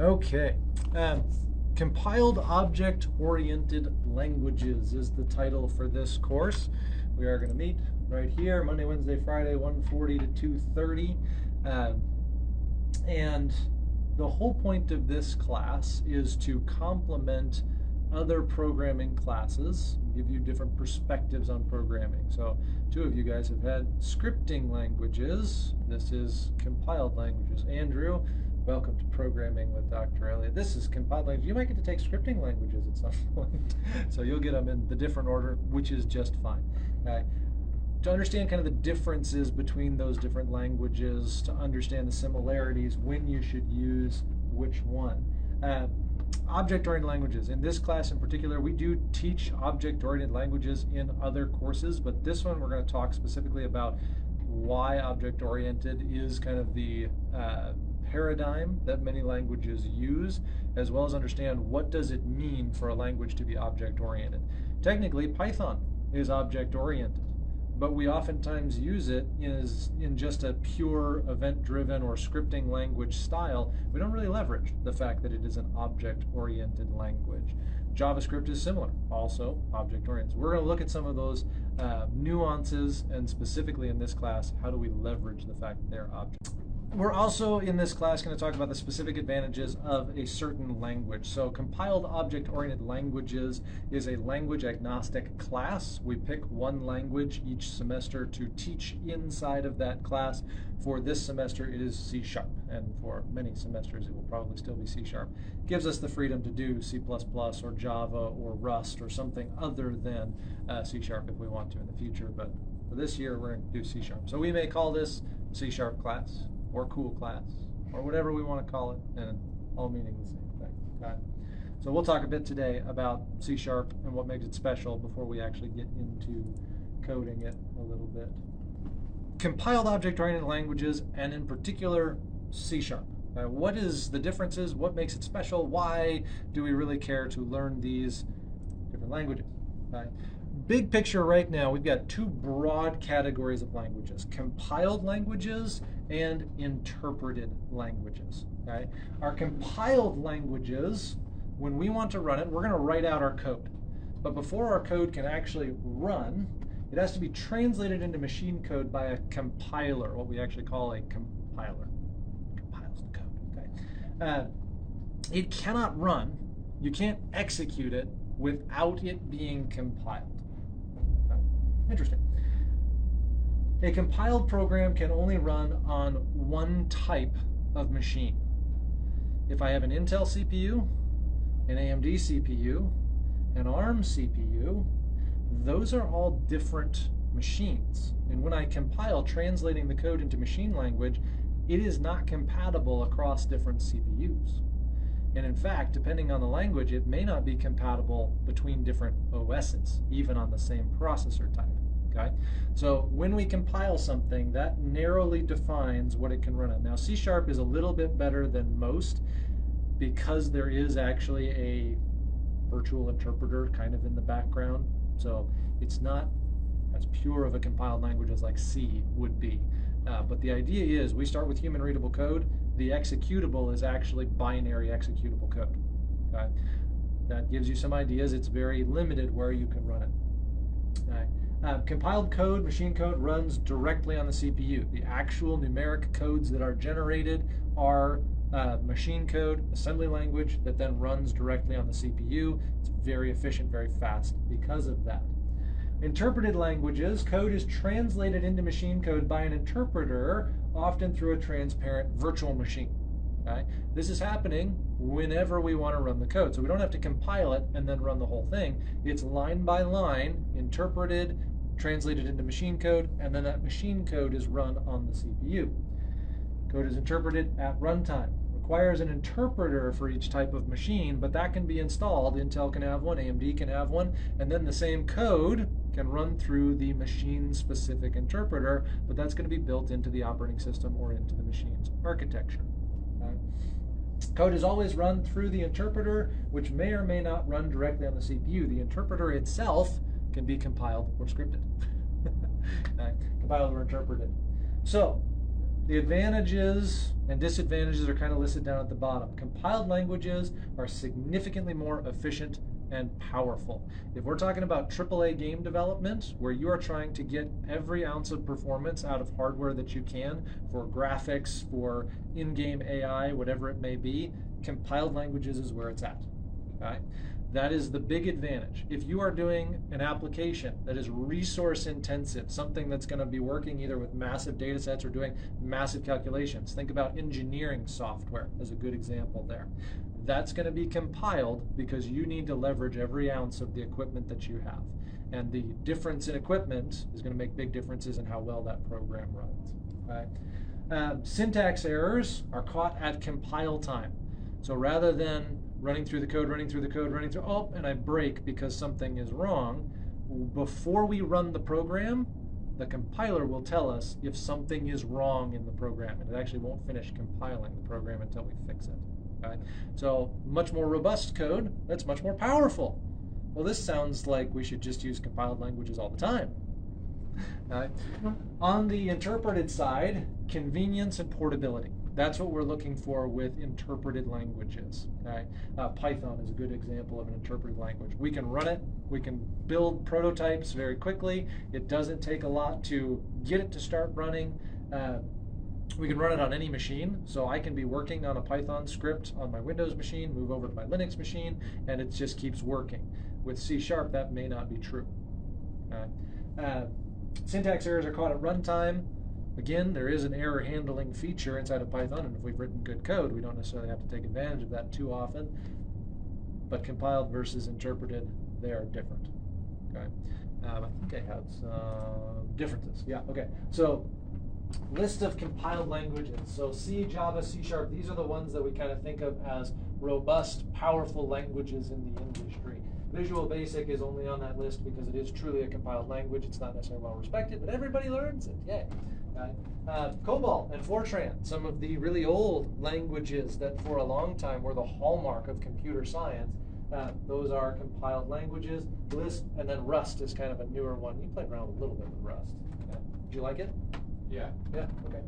Okay. Compiled Object-Oriented Languages is the title for this course. We are going to meet right here Monday, Wednesday, Friday, 1:40 to 2:30. And the whole point of this class is to complement other programming classes, give you different perspectives on programming. So two of you guys have had scripting languages. This is compiled languages. Andrew, welcome to Programming with Dr. Elliott. This is compiled language. You might get to take scripting languages at some point. So you'll get them in the different order, which is just fine. To understand kind of the differences between those different languages, to understand the similarities, when you should use which one. Object-oriented languages. In this class in particular, we do teach object-oriented languages in other courses, but this one we're going to talk specifically about why object-oriented is kind of the paradigm that many languages use, as well as understand what does it mean for a language to be object-oriented. Technically, Python is object-oriented, but we oftentimes use it in just a pure event-driven or scripting language style. We don't really leverage the fact that it is an object-oriented language. JavaScript is similar, also object-oriented. We're going to look at some of those nuances, and specifically in this class, how do we leverage the fact that they're objects. We're also in this class going to talk about the specific advantages of a certain language. So compiled object-oriented languages is a language agnostic class. We pick one language each semester to teach inside of that class. For this semester it is C#, and for many semesters it will probably still be C#. Gives us the freedom to do C++ or Java or Rust or something other than C# if we want to in the future, but for this year we're going to do C#. So we may call this C# class, or cool class, or whatever we want to call it, and all meaning the same thing. Okay? So we'll talk a bit today about C# and what makes it special before we actually get into coding it a little bit. Compiled object-oriented languages, and in particular C#. What is the differences? What makes it special? Why do we really care to learn these different languages? Okay? Big picture right now, we've got two broad categories of languages: compiled languages and interpreted languages. Okay? Our compiled languages, when we want to run it, we're going to write out our code. But before our code can actually run, it has to be translated into machine code by a compiler, what we actually call a compiler. Compiles the code. Okay? It cannot run, you can't execute it without it being compiled. Interesting. A compiled program can only run on one type of machine. If I have an Intel CPU, an AMD CPU, an ARM CPU, those are all different machines. And when I compile, translating the code into machine language, it is not compatible across different CPUs. And in fact, depending on the language, it may not be compatible between different OSs, even on the same processor type. Okay? So when we compile something, that narrowly defines what it can run on. Now, C# is a little bit better than most because there is actually a virtual interpreter kind of in the background. So it's not as pure of a compiled language as like C would be. But the idea is we start with human readable code. The executable is actually binary executable code. Okay? That gives you some ideas. It's very limited where you can run it. Okay? Compiled code, machine code, runs directly on the CPU. The actual numeric codes that are generated are machine code, assembly language, that then runs directly on the CPU. It's very efficient, very fast because of that. Interpreted languages, code is translated into machine code by an interpreter, often through a transparent virtual machine. Okay? This is happening whenever we want to run the code. So we don't have to compile it and then run the whole thing. It's line by line, interpreted, translated into machine code, and then that machine code is run on the CPU. Code is interpreted at runtime. Requires an interpreter for each type of machine, but that can be installed. Intel can have one, AMD can have one, and then the same code can run through the machine-specific interpreter, but that's going to be built into the operating system or into the machine's architecture. Code is always run through the interpreter, which may or may not run directly on the CPU. The interpreter itself can be compiled or scripted. Compiled or interpreted. So The advantages and disadvantages are kind of listed down at the bottom. Compiled languages are significantly more efficient and powerful. If we're talking about AAA game development, where you are trying to get every ounce of performance out of hardware that you can for graphics, for in-game AI, whatever it may be, compiled languages is where it's at. Okay? That is the big advantage. If you are doing an application that is resource intensive, something that's going to be working either with massive data sets or doing massive calculations, think about engineering software as a good example there. That's going to be compiled because you need to leverage every ounce of the equipment that you have. And the difference in equipment is going to make big differences in how well that program runs. Okay? Syntax errors are caught at compile time. So rather than running through the code, oh, and I break because something is wrong, before we run the program, the compiler will tell us if something is wrong in the program, and it actually won't finish compiling the program until we fix it. Okay? So much more robust code, that's much more powerful. Well, this sounds like we should just use compiled languages all the time. On the interpreted side, convenience and portability. That's what we're looking for with interpreted languages. Okay? Python is a good example of an interpreted language. We can run it, we can build prototypes very quickly. It doesn't take a lot to get it to start running. We can run it on any machine, so I can be working on a Python script on my Windows machine, move over to my Linux machine, and it just keeps working. With C#, that may not be true. Syntax errors are caught at runtime. Again, there is an error handling feature inside of Python, and if we've written good code, we don't necessarily have to take advantage of that too often. But compiled versus interpreted, they are different. Okay, I think I have some differences. Yeah, okay. So, list of compiled languages. So C, Java, C#, these are the ones that we kind of think of as robust, powerful languages in the industry. Visual Basic is only on that list because it is truly a compiled language. It's not necessarily well respected, but everybody learns it. Yay. COBOL and Fortran, some of the really old languages that for a long time were the hallmark of computer science. Those are compiled languages. Lisp, and then Rust is kind of a newer one. You played around a little bit with Rust. Yeah. Did you like it? Yeah. Yeah, okay.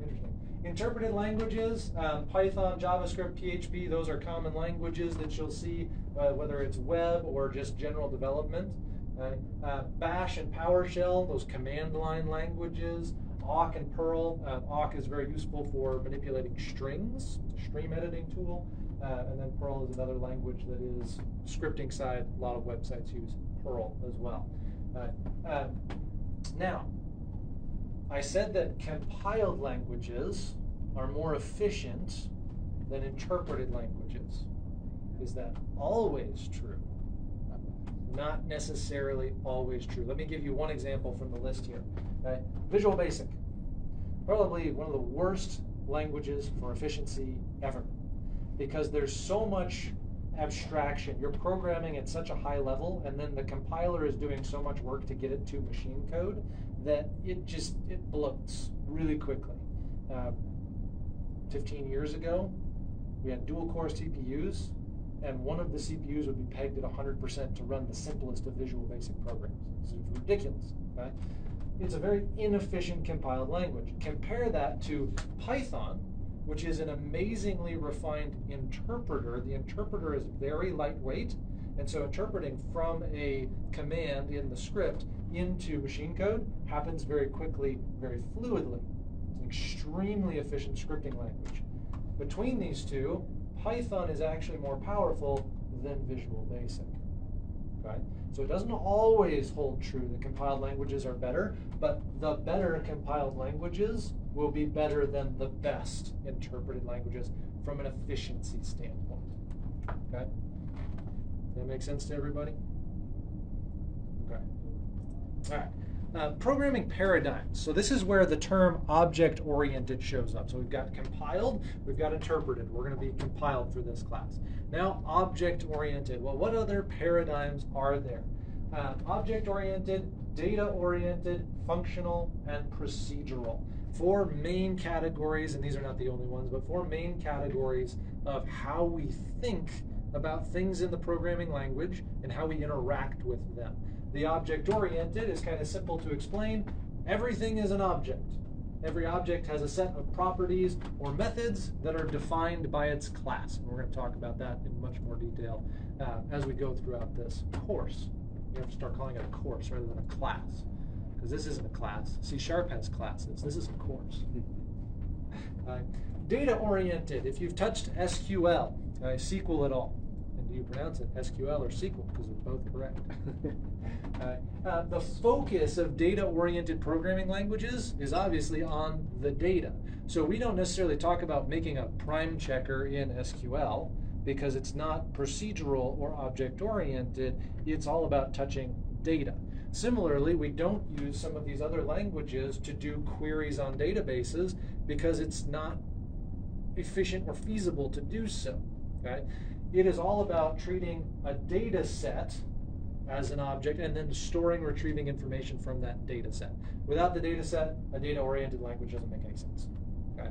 Interesting. Interpreted languages, Python, JavaScript, PHP, those are common languages that you'll see, whether it's web or just general development. Bash and PowerShell, those command line languages. Awk and Perl. Awk is very useful for manipulating strings. It's a stream editing tool. And then Perl is another language that is scripting side. A lot of websites use Perl as well. Now, I said that compiled languages are more efficient than interpreted languages. Is that always true? Not necessarily always true. Let me give you one example from the list here. Okay? Visual Basic. Probably one of the worst languages for efficiency ever, because there's so much abstraction. You're programming at such a high level, and then the compiler is doing so much work to get it to machine code that it bloats really quickly. 15 years ago, we had dual-core CPUs, and one of the CPUs would be pegged at 100% to run the simplest of Visual Basic programs. It's ridiculous. Okay? It's a very inefficient compiled language. Compare that to Python, which is an amazingly refined interpreter. The interpreter is very lightweight, and so interpreting from a command in the script into machine code happens very quickly, very fluidly. It's an extremely efficient scripting language. Between these two, Python is actually more powerful than Visual Basic. Okay? So it doesn't always hold true that compiled languages are better, but the better compiled languages will be better than the best interpreted languages from an efficiency standpoint. Okay? Does that make sense to everybody? Okay. All right. Programming paradigms. So this is where the term object-oriented shows up. So we've got compiled, we've got interpreted. We're going to be compiled for this class. Now, object-oriented. Well, what other paradigms are there? Object-oriented, data-oriented, functional, and procedural. Four main categories, and these are not the only ones, but four main categories of how we think about things in the programming language and how we interact with them. The object-oriented is kind of simple to explain. Everything is an object. Every object has a set of properties or methods that are defined by its class. And we're going to talk about that in much more detail as we go throughout this course. You have to start calling it a course rather than a class, because this isn't a class. C# has classes. This is a course. Data-oriented. If you've touched SQL, SQL at all, and do you pronounce it SQL or SQL? Because they're both correct. The focus of data-oriented programming languages is obviously on the data. So we don't necessarily talk about making a prime checker in SQL because it's not procedural or object-oriented. It's all about touching data. Similarly, we don't use some of these other languages to do queries on databases because it's not efficient or feasible to do so. Okay? It is all about treating a data set as an object and then storing, retrieving information from that data set. Without the data set, a data-oriented language doesn't make any sense. Okay?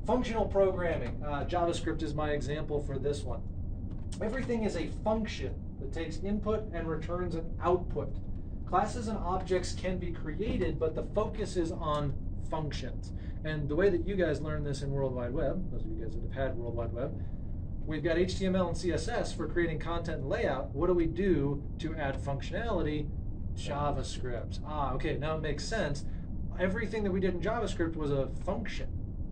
Functional programming. JavaScript is my example for this one. Everything is a function that takes input and returns an output. Classes and objects can be created, but the focus is on functions. And the way that you guys learn this in World Wide Web, those of you guys that have had World Wide Web, we've got HTML and CSS for creating content and layout. What do we do to add functionality? JavaScript. Okay, now it makes sense. Everything that we did in JavaScript was a function.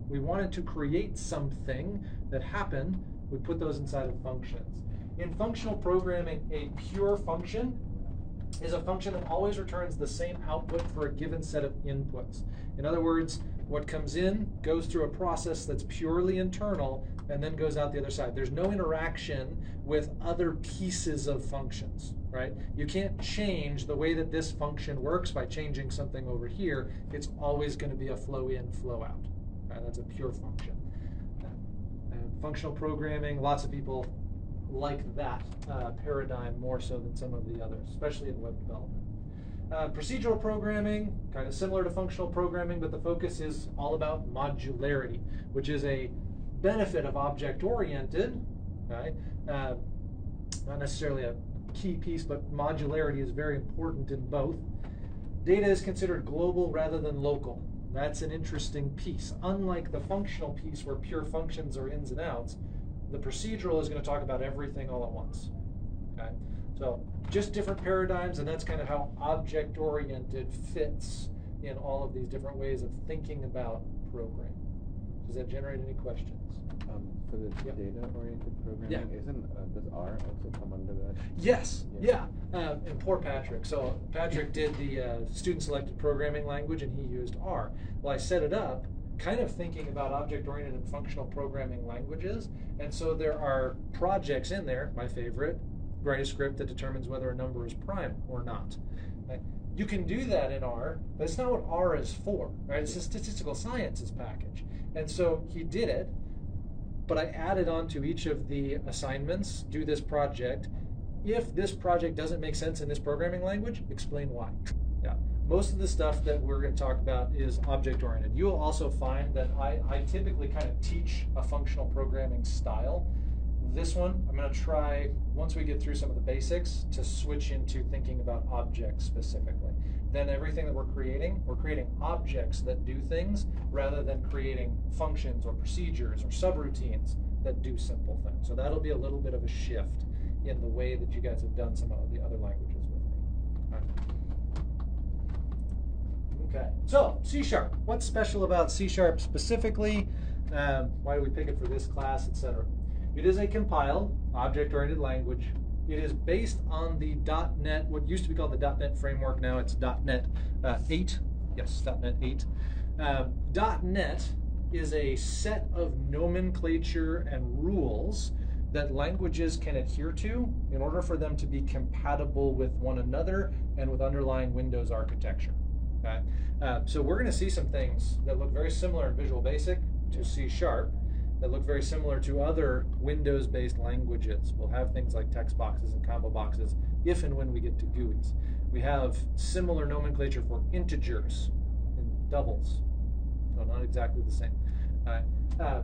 We wanted to create something that happened. We put those inside of functions. In functional programming, a pure function is a function that always returns the same output for a given set of inputs. In other words, what comes in goes through a process that's purely internal and then goes out the other side. There's no interaction with other pieces of functions, right? You can't change the way that this function works by changing something over here. It's always going to be a flow in, flow out. Right? That's a pure function. Functional programming, lots of people like that paradigm more so than some of the others, especially in web development. Procedural programming, kind of similar to functional programming, but the focus is all about modularity, which is a benefit of object-oriented, okay? Not necessarily a key piece, but modularity is very important in both. Data is considered global rather than local. That's an interesting piece. Unlike the functional piece where pure functions are ins and outs, the procedural is going to talk about everything all at once. Okay? So just different paradigms, and that's kind of how object-oriented fits in all of these different ways of thinking about programming. Does that generate any questions? For the data-oriented programming, does R also come under that? Yes, and poor Patrick. So Patrick did the student-selected programming language, and he used R. Well, I set it up kind of thinking about object-oriented and functional programming languages, and so there are projects in there, my favorite, write a script that determines whether a number is prime or not. Right? You can do that in R, but it's not what R is for, right? It's a statistical sciences package. And so he did it, but I added on to each of the assignments, do this project. If this project doesn't make sense in this programming language, explain why. Yeah, most of the stuff that we're going to talk about is object-oriented. You will also find that I typically kind of teach a functional programming style. This one, I'm going to try, once we get through some of the basics, to switch into thinking about objects specifically. Then everything that we're creating objects that do things rather than creating functions or procedures or subroutines that do simple things. So that'll be a little bit of a shift in the way that you guys have done some of the other languages with me. All right. Okay, so C#. What's special about C# specifically? Why do we pick it for this class, etc.? It is a compiled, object-oriented language. It is based on the .NET, what used to be called the .NET framework. Now it's .NET 8. Yes, .NET 8. .NET is a set of nomenclature and rules that languages can adhere to in order for them to be compatible with one another and with underlying Windows architecture. Okay? So we're going to see some things that look very similar in Visual Basic to C#, that look very similar to other Windows-based languages. We'll have things like text boxes and combo boxes if and when we get to GUIs. We have similar nomenclature for integers and doubles. No, not exactly the same.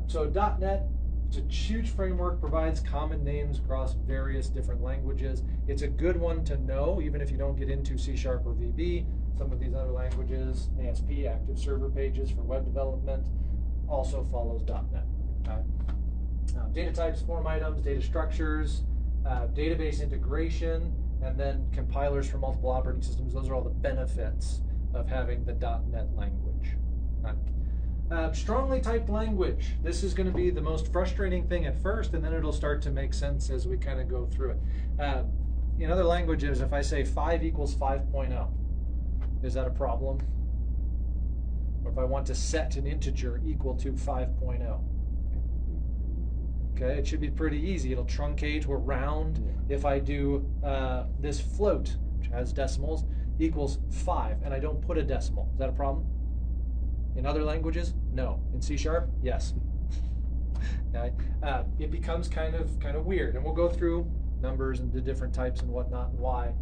So .NET It's a huge framework, provides common names across various different languages. It's a good one to know, even if you don't get into C# or VB. Some of these other languages, ASP, active server pages for web development, also follows .NET. Data types, form items, data structures, database integration, and then compilers for multiple operating systems. Those are all the benefits of having the .NET language. Strongly typed language. This is going to be the most frustrating thing at first, and then it'll start to make sense as we kind of go through it. In other languages, if I say 5 equals 5.0, is that a problem? Or if I want to set an integer equal to 5.0? Okay, it should be pretty easy. It'll truncate or round. If I do this float, which has decimals, equals 5, and I don't put a decimal, is that a problem? In other languages, no. In C#, yes. Okay. It becomes kind of weird, and we'll go through numbers and the different types and whatnot and why.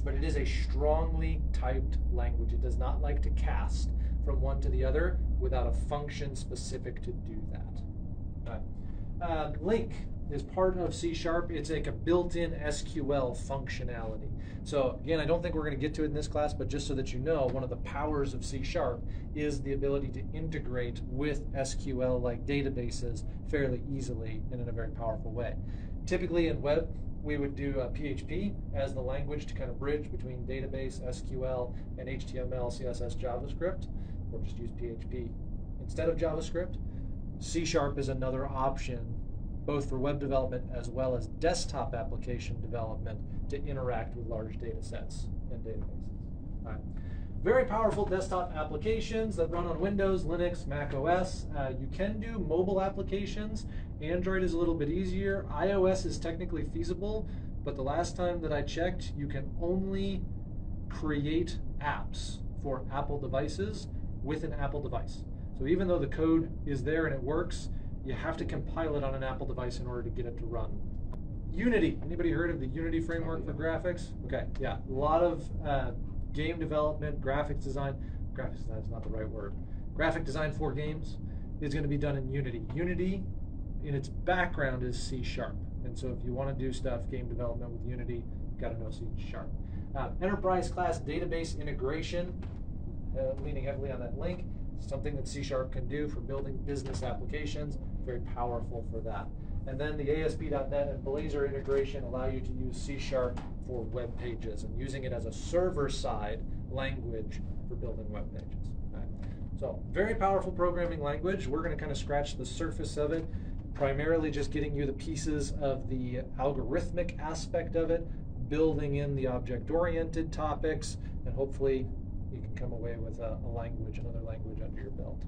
But it is a strongly typed language. It does not like to cast from one to the other without a function specific to do that. Link is part of C#. It's like a built-in SQL functionality. So again, I don't think we're going to get to it in this class, but just so that you know, one of the powers of C# is the ability to integrate with SQL-like databases fairly easily and in a very powerful way. Typically in web, we would do PHP as the language to kind of bridge between database, SQL, and HTML, CSS, JavaScript, or just use PHP instead of JavaScript. C# is another option, both for web development as well as desktop application development, to interact with large data sets and databases. All right. Very powerful desktop applications that run on Windows, Linux, Mac OS. You can do mobile applications. Android is a little bit easier. iOS is technically feasible, but the last time that I checked, you can only create apps for Apple devices with an Apple device. So even though the code is there and it works, you have to compile it on an Apple device in order to get it to run. Unity. Anybody heard of the Unity framework for graphics? Okay, yeah. A lot of game development, graphics design is not the right word. Graphic design for games is going to be done in Unity. Unity, in its background, is C#. And so if you want to do stuff, game development with Unity, you've got to know C#. Enterprise class database integration, leaning heavily on that link. Something that C# can do for building business applications, very powerful for that. And then the ASP.NET and Blazor integration allow you to use C# for web pages and using it as a server-side language for building web pages. Right? So very powerful programming language. We're going to kind of scratch the surface of it, primarily just getting you the pieces of the algorithmic aspect of it, building in the object-oriented topics, and hopefully you can come away with a language, another language under your belt.